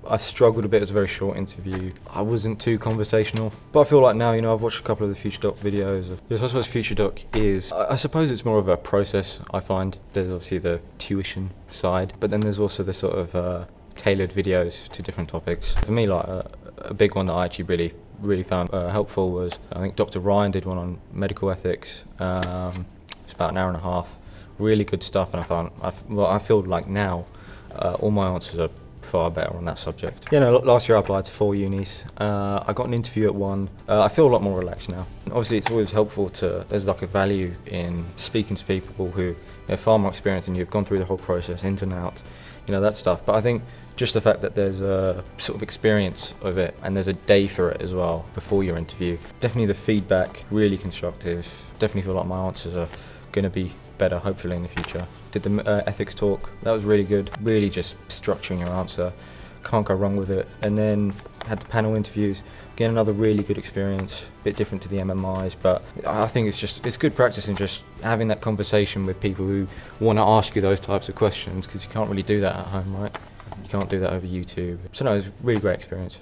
I struggled a bit. It was a very short interview. I wasn't too conversational, but I feel like now, I've watched a couple of the FutureDoc videos. Yes, I suppose FutureDoc is, I suppose it's more of a process, I find. There's obviously the tuition side, but then there's also the sort of tailored videos to different topics. For me, like a big one that I actually really found helpful was, I think Dr. Ryan did one on medical ethics. It's about an hour and a half. Really good stuff, and I feel like now all my answers are far better on that subject. Last year I applied to 4 unis. I got an interview at one. I feel a lot more relaxed now. And obviously it's always helpful there's like a value in speaking to people who are far more experienced than you, have gone through the whole process, in and out, that stuff. But I think just the fact that there's a sort of experience of it and there's a day for it as well before your interview. Definitely the feedback, really constructive. Definitely feel like my answers are going to be better, hopefully, in the future. Did the ethics talk. That was really good. Really just structuring your answer. Can't go wrong with it. And then had the panel interviews. Again, another really good experience. A bit different to the MMIs, but I think it's good practice in just having that conversation with people who want to ask you those types of questions, because you can't really do that at home, right? You can't do that over YouTube. So no, it was a really great experience.